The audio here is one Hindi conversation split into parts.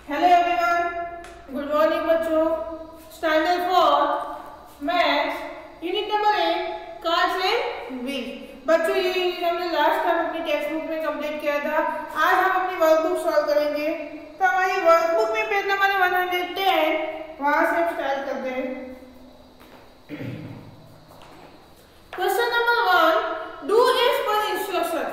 हेलो एवरीवन, गुड मॉर्निंग बच्चों। Standard 4 maths unit number 8 cards and wheel. बच्चों ये यूनिट हमने लास्ट टाइम अपनी टेक्स्ट बुक में कंप्लीट किया था। आज हम अपनी वर्कबुक सॉल्व करेंगे। तो हमारी वर्कबुक में पेज नंबर 110 वहां से हम स्टार्ट करते हैं। Question number 1, do as per instruction.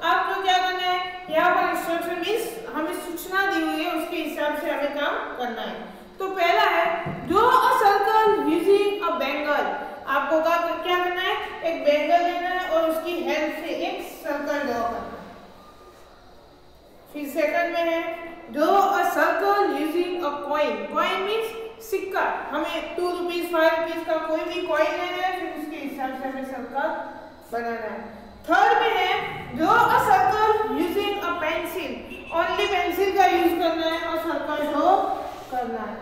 आपको क्या करना है, यहाँ पर इंस्ट्रक्शन मीन्स हमें सूचना दी हुई है, उसके हिसाब से हमें काम करना है। तो पहला है draw a circle using a Bengal. आपको क्या करना है, एक बेंगल लेना है और उसकी हेल्प से एक सर्कल ड्रॉ करना है। फिर सेकंड में है draw a circle using a coin. Coin means सिक्का। हमें 2 रुपीज 5 रुपीज का कोई भी कॉइन लेना है, फिर उसके हिसाब से हमें सर्कल बनाना है। थर्ड में है draw a circle using a pencil. Only pencil का यूज करना है और सर्कल ड्रॉ करना है।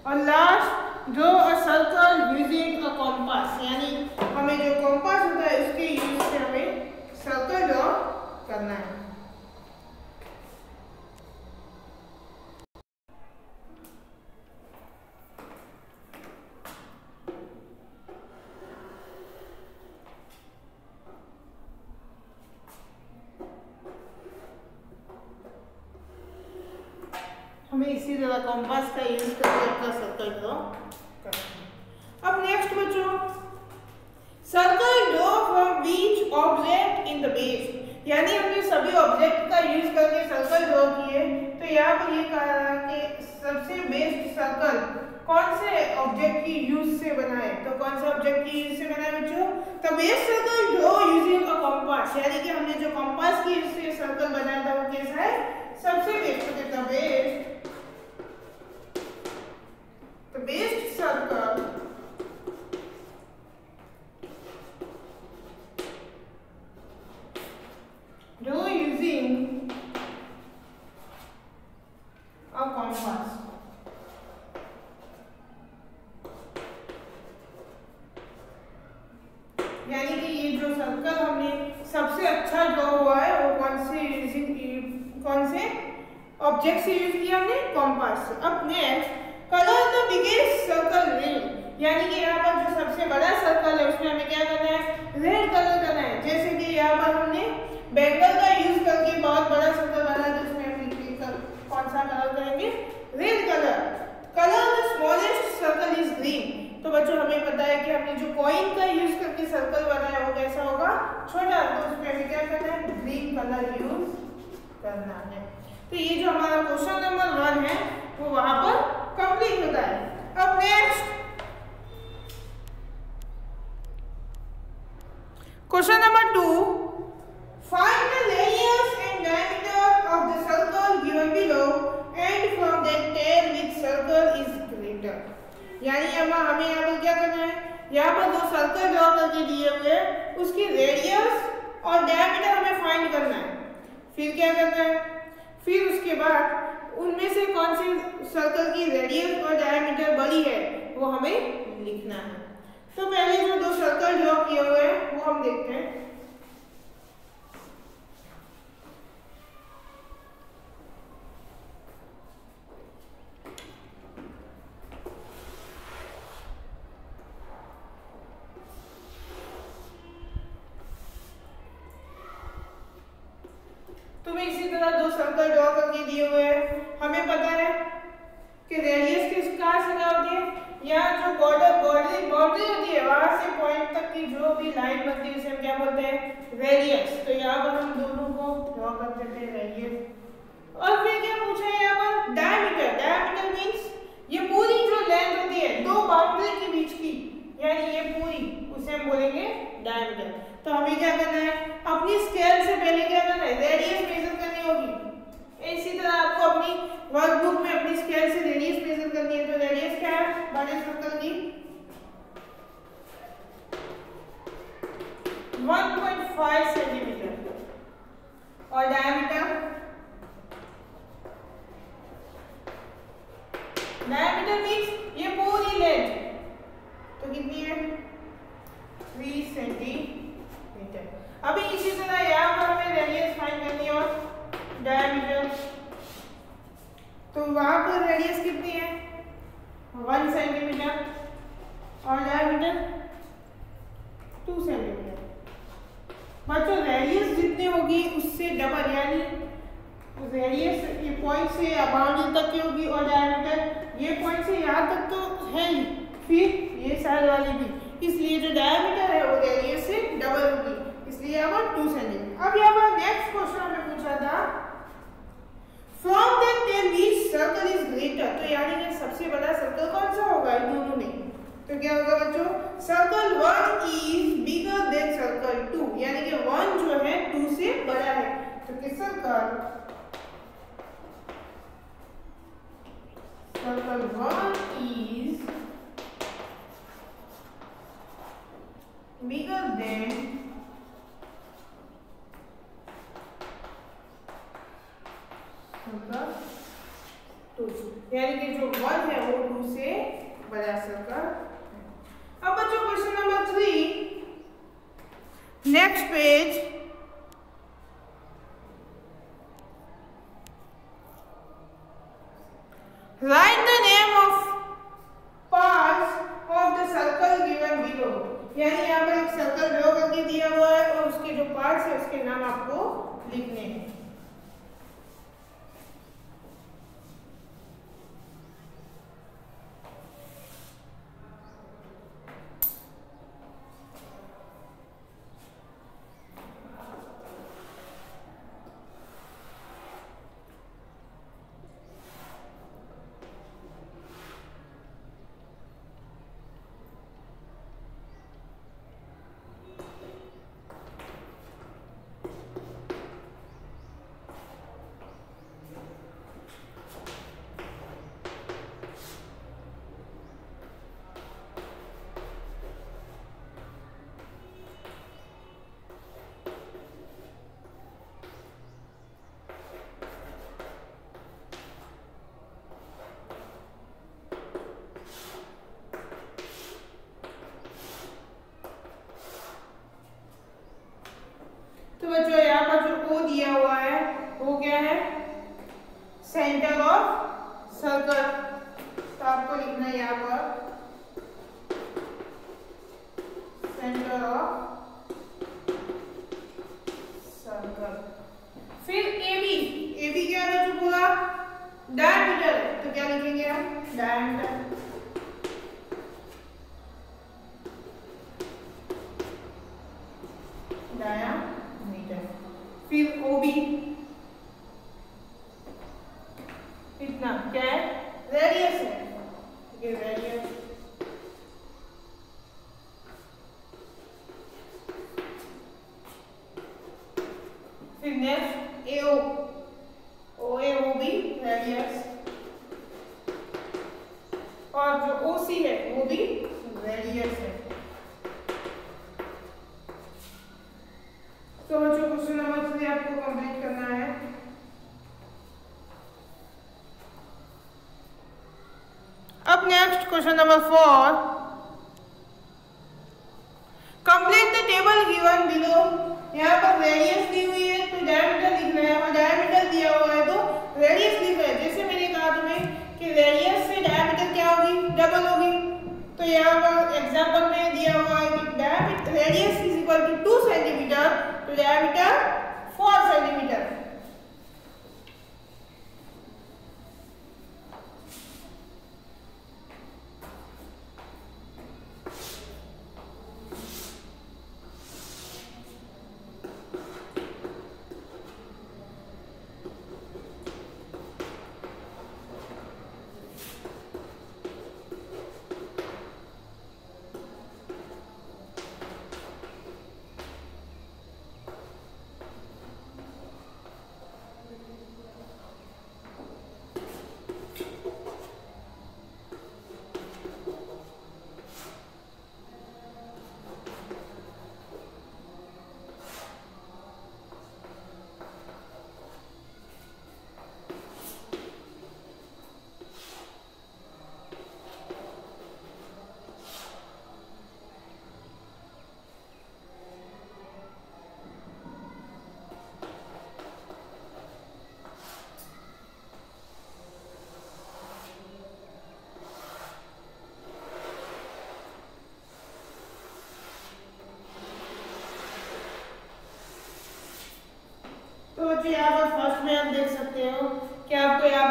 और last draw a circle using a compass, यानी हमें जो कॉम्पास होता है उसके यूज से हमें सर्कल ड्रॉ करना है। हमें इसी तरह कॉम्पास का यूज करके अपना सर्कल ड्रॉ करना है। अब नेक्स्ट बच्चों, circle draw from which object in the base, यानी हमने सभी ऑब्जेक्ट का यूज करके सर्कल ड्रॉ किए। तो यहाँ पर ये कहा रहा कि सबसे बेस्ट सर्कल कौन से ऑब्जेक्ट की यूज से बनाए। तो कौन से ऑब्जेक्ट की यूज से बनाए बच्चों, the best circle draw using a compass, यानी कि हमने जो कॉम्पास की यूज से सर्कल बनाया था वो कैसा है, सबसे best. The best circle draw using a compass, यानी कि ये जो सर्कल हमने सबसे अच्छा ड्रॉ हुआ है वो कौन से ऑब्जेक्ट से यूज किया हमने, कॉम्पास से। अब next colour the biggest circle red, यानी कि यहाँ पर जो सबसे बड़ा सर्कल है उसमें हमें क्या करना है, रेड कलर करना है। जैसे कि यहाँ पर हमने बेंगल का यूज करके बहुत बड़ा सर्कल बना है, जिसमें हम कौन सा कलर करेंगे, red colour. Colour the smallest circle is green. तो बच्चों हमें पता है कि हमने जो कॉइन का यूज करके सर्कल बनाया वो कैसा होगा, छोटा। तो उसमें हमें क्या करना है, ग्रीन कलर यूज करना है। तो ये जो हमारा क्वेश्चन नंबर 1 है वो वहां पर कंप्लीट होता है। अब next question number 2, find the radius and diameter of the circle given below and from that tell which circle is greater. यानी हमें यहाँ पर क्या करना है, यहाँ पर 2 सर्कल ड्रॉ करके दिए हुए हैं, उसकी रेडियस और डायमीटर हमें फाइंड करना है। फिर क्या करना है, फिर उसके बाद उनमें से कौन सी सर्कल की रेडियस और डायमीटर बड़ी है वो हमें लिखना है। तो पहले जो 2 सर्कल ड्रॉ किए हुए हैं वो हम देखते हैं। तुम्हें इसी तरह 2 सर्कल ड्रॉ करके दिए हुए हैं। हमें पता है कि रेडियस किस कहाँ से क्या होती है, यहाँ जो बाउंड्री होती है वहां से पॉइंट तक की जो भी लाइन बनती है उसे हम क्या बोलते हैं, रेडियस। तो यहाँ पर हम दोनों को ड्रॉ कर देते हैं रेडियस। और फिर क्या पूछा है यहाँ पर, डायमीटर। डायमीटर मीन्स ये पूरी जो लेंथ होती है 2 बाउंड्री के बीच की, यानी ये पूरी, उसे हम बोलेंगे डायमीटर। तो हमें क्या करना है, अपनी स्केल से पहले क्या करना है, रेडियस मेजर करनी होगी। इसी तरह आपको अपनी वर्कबुक में अपनी स्केल से रेडियस मेजर करनी है। तो रेडियस क्या है बड़े सर्कल की, 1.5 सेंटीमीटर, और डायमीटर मीन्स ये पूरी लेंथ, तो कितनी है, 3 सेंटीमीटर। अभी इसी तरह यहाँ पर हमें रेडियस फाइंड करनी है और डायमीटर तो वहां पर रेडियस कितनी है 1 सेंटीमीटर और डायमीटर 2 सेंटीमीटर। बच्चों रेडियस जितनी होगी उससे डबल, यानी रेडियस ये पॉइंट से बाउंड्री तक की होगी और डायमीटर ये पॉइंट से यहाँ तक तो है ही, फिर ये साइड वाली भी, इसलिए जो डायमीटर है वो रेडियस से डबल होगी, इसलिए यहाँ पर 2 सेंटीमीटर। अब यहाँ पर नेक्स्ट क्वेश्चन हमें पूछा था from that tell which circle is greater, तो यानी कि सबसे बड़ा सर्कल कौन सा होगा इन दोनों में, तो क्या होगा बच्चों circle 1 is bigger than circle 2, यानी कि 1 जो है 2 से बड़ा है, तो किस circle 1 is bigger than circle 2, यानी कि जो 1 है वो 2 से बड़ा सर्कल। अब बच्चों question number 3, next page, write the name of parts of the circle given below, यानी यहाँ पर एक सर्कल ड्रॉ करके दिया हुआ है और उसके जो पार्ट्स है उसके नाम आपको लिखने हैं। तो बच्चों यहाँ पर जो O दिया हुआ है वो क्या है सेंटर ऑफ सर्कल, तो आपको लिखना है यहाँ पर सेंटर ऑफ सर्कल। फिर AB क्या है जो पूरा डायमीटर है, तो क्या लिखेंगे हम डायमीटर, फिर OB इतना क्या है रेडियस है, ये रेडियस, फिर नेक्स्ट AO OB रेडियस, और जो OC है वो भी रेडियस है। तो बच्चों क्वेश्चन नंबर 3 आपको कंप्लीट करना है। अब next question number 4, complete the table given below, यहाँ पर रेडियस दी हुई है तो डायमीटर लिखना है और डायमीटर दिया हुआ है तो रेडियस लिखना है। जैसे मैंने कहा तुम्हें कि रेडियस से डायमीटर क्या होगी डबल होगी, तो यहाँ पर एग्जांपल में दिया हुआ है कि diameter radius is equal to 2 centimetre, तो डायमीटर 4 सेंटीमीटर।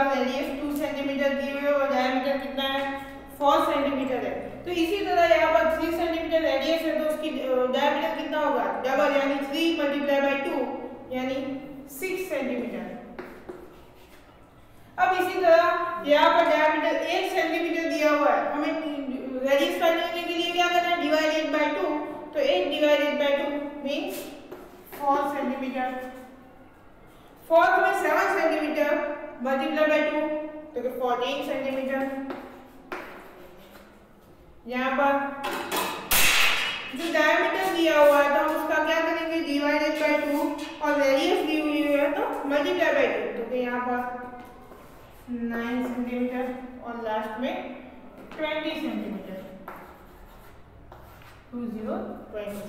पर रेडियस 2 सेंटीमीटर दी हुई है और डायमीटर कितना है 4 सेंटीमीटर है। तो इसी तरह यहाँ पर 3 सेंटीमीटर रेडियस है तो उसकी डायमीटर कितना होगा डबल यानी 3 मल्टीप्लाई बाई 2 यानी 6 सेंटीमीटर। अब इसी तरह यहाँ पर डायमीटर 1 सेंटीमीटर दिया हुआ है, हमें रेडियस फाइंड करने के लिए क्या करना है डिवाइडेड बाय 2, तो 1 divided by 2 means 4 centimetre. Fourth में 7 सेंटीमीटर मल्टीप्लाई बाय 2 तो 14 सेंटीमीटर। यहाँ पर जो डायमीटर दिया हुआ है तो हम उसका क्या करेंगे डिवाइडेड बाय 2 और रेडियस दी हुई है तो मल्टीप्लाई बाय 2 तो यहाँ पर 9 सेंटीमीटर और लास्ट में 20 सेंटीमीटर 20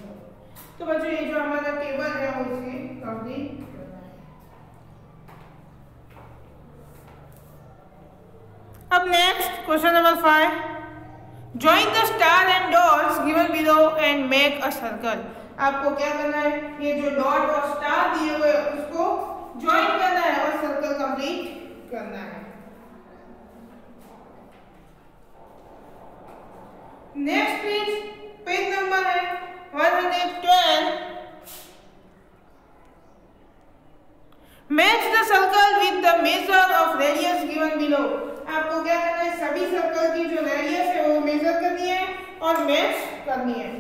तो बच्चों ये जो हमारा टेबल है वो इसे कंप्लीट करना है। अब next question number 5, Join the star and dots given below and make a circle। आपको क्या करना है ये जो डॉट और स्टार दिए हुए उसको ज्वाइन करना है और सर्कल कंप्लीट करना है। नेक्स्ट पेज नंबर है 112। Match the circle with the measure of radius given below. आपको क्या करना है सभी सर्कल की जो रेडियस है वो मेजर करनी है और मैच करनी है।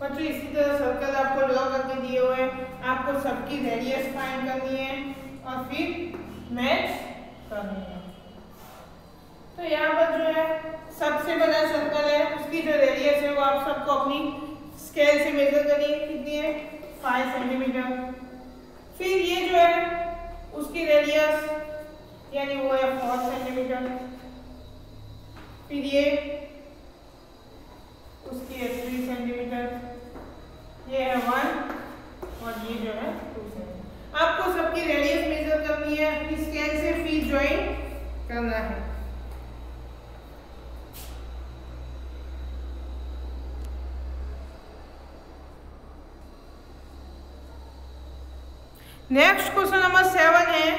बच्चों इसी तरह सर्कल आपको ड्रॉ करके दिए हुए हैं, आपको सबकी रेडियस फाइंड करनी है और फिर मैच करनी है। तो यहाँ पर जो है सबसे बड़ा सर्कल है उसकी जो रेडियस है वो आप सबको अपनी स्केल से मेजर करनी है, कितनी है 5 सेंटीमीटर। फिर ये जो है उसकी रेडियस यानी वो है 4 सेंटीमीटर। फिर ये उसकी है 3 सेंटीमीटर, ये है 1 और ये जो है 2 सेंटीमीटर। आपको सबकी रेडियस मेजर करनी है अपनी स्केल से, फिर ज्वाइन करना है। नेक्स्ट क्वेश्चन नंबर 7 है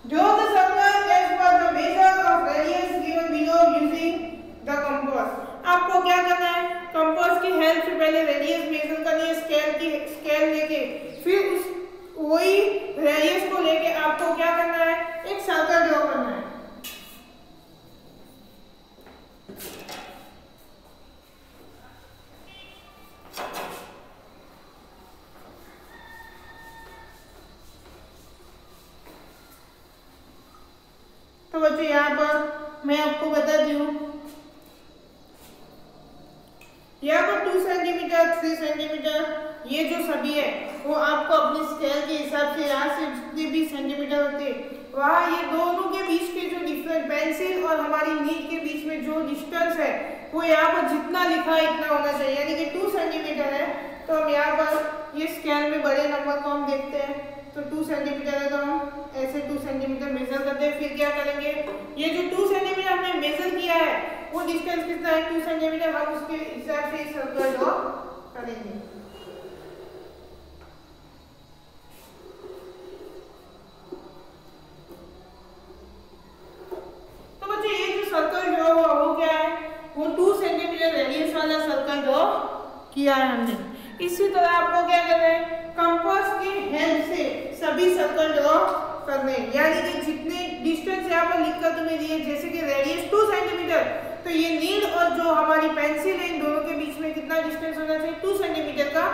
draw the circle as per the measure of radius given below using the compass. आपको क्या करना है कंपास की हेल्प से पहले रेडियस मेजर करनी है स्केल लेके, फिर उस वही रेडियस को लेके आपको क्या करना है एक सर्कल ड्रॉ करना है। तो बच्चों यहाँ पर मैं आपको बताती हूँ, यहाँ पर 2 सेंटीमीटर 3 सेंटीमीटर ये जो सभी है वो आपको अपनी स्केल के हिसाब से यहाँ से जितने भी सेंटीमीटर होते हैं वहाँ ये दोनों के बीच के जो डिफरेंस पेंसिल और हमारी नीड के बीच में जो डिस्टेंस है वो यहाँ पर जितना लिखा है इतना होना चाहिए, यानी कि 2 सेंटीमीटर है। तो हम यहाँ पर ये स्केल में बड़े नंबर को हम देखते हैं तो 2 सेंटीमीटर है तो हम ऐसे 2 सेंटीमीटर मेजर करते हैं। फिर क्या करेंगे ये जो 2 सेंटीमीटर हमने मेजर किया है वो डिस्टेंस कितना है 2 सेंटीमीटर, हम उसके हिसाब से सर्कल ड्रॉ करेंगे। तो बच्चों ये जो सर्कल ड्रॉ हुआ वो क्या है वो 2 सेंटीमीटर रेडियस वाला सर्कल ड्रॉ किया है हमने। इसी तरह आपको क्या करना है कंपास की हेल्प से सभी सर्कल ड्रॉ करने, यानी कि जितने डिस्टेंस यहाँ पर लिखकर तुम्हें दिए जैसे कि रेडियस 2 सेंटीमीटर तो ये नीड और जो हमारी पेंसिल है इन दोनों के बीच में कितना डिस्टेंस होना चाहिए 2 सेंटीमीटर का।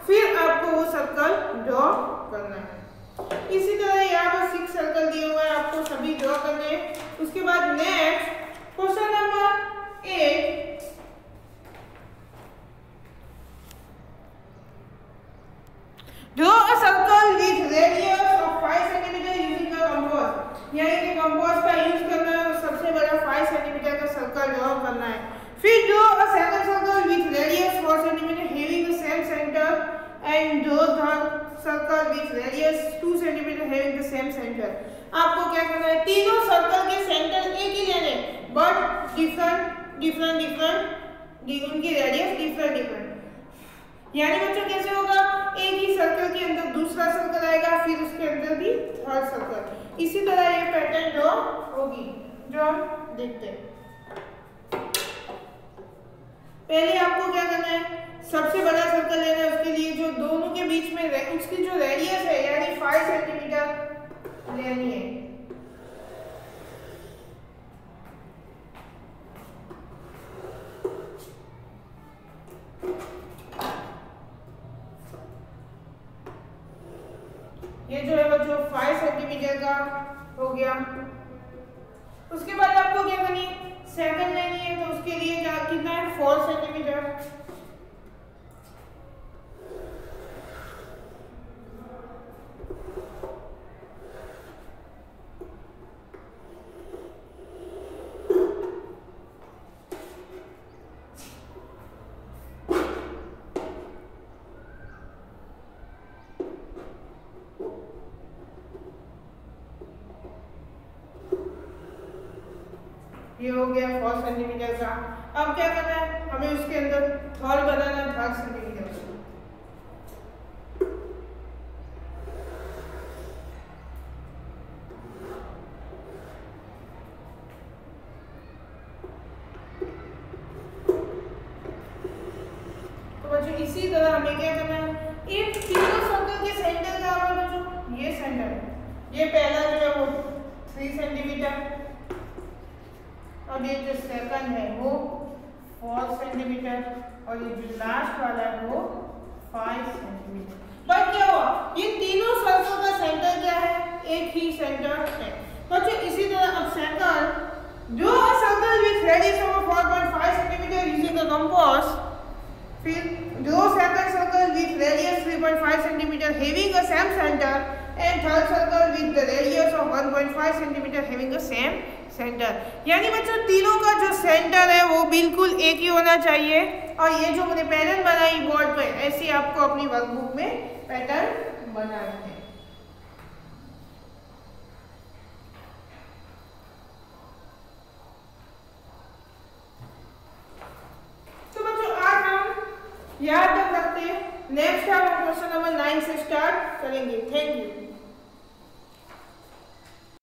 फिर आपको वो सर्कल ड्रॉ करना है। इसी तरह यहाँ पर 6 सर्कल दिए हुए हैं, आपको सभी ड्रॉ करने हैं। उसके बाद next question number 8, draw a circle with radius of 5 cm using a compass। यानी कि कंपास का यूज करना है और सबसे बड़ा 5 सेंटीमीटर का सर्कल ड्रॉ करना है। फिर draw a second circle with radius 4 cm having the same center and draw the circle with radius 2 cm having the same center। आपको क्या करना है, तीनों सर्कल के सेंटर एक ही लेने बट डिफरेंट उनकी रेडियस डिफरेंट। यानी बच्चों कैसे होगा, एक ही सर्कल के अंदर दूसरा सर्कल आएगा, फिर उसके अंदर भी थर्ड सर्कल। इसी तरह ये पैटर्न ड्रॉ होगी जो हम देखते हैं। पहले आपको क्या करना है, सबसे बड़ा सर्कल लेना है, उसके लिए जो दोनों के बीच में उसकी जो रेडियस है यानी 5 सेंटीमीटर लेनी है। ये जो है बच्चों 5 सेंटीमीटर का हो गया। उसके बाद आपको क्या करनी है, सेकंड लेनी है, तो उसके लिए क्या कितना है 4 सेंटीमीटर। ये हो गया 4 सेंटीमीटर का। अब क्या करना है, हमें उसके अंदर थर्ड बनाना है 3 सेंटीमीटर का। तो बच्चों इसी तरह हमें क्या करना है, इन तीनों सर्कल के सेंटर का होगा बच्चों, ये सेंटर है। ये पहला जो है वो 3 सेंटीमीटर, अब ये जो सेकंड है वो 4 सेंटीमीटर और ये जो लास्ट वाला है वो 5 सेंटीमीटर। बट क्या हुआ, ये तीनों सर्कल का सेंटर क्या है, एक ही सेंटर है। बच्चों इसी तरह अब सेकंड जो circle with radius of 4.5 centimetre using a compass. फिर जो second circle with radius 3.5 centimetre having a same centre and third circle with the radius of 1.5 centimetre having a same centre. यानी बच्चों तीनों का जो सेंटर है वो बिल्कुल एक ही होना चाहिए। और ये जो मैंने पैटर्न बनाई बोर्ड पे, ऐसे आपको अपनी वर्कबुक में पैटर्न बनाना है। तो बच्चों आज हम याद तक रखते हैं, नेक्स्ट हम क्वेश्चन नंबर 9 से स्टार्ट करेंगे। Thank you.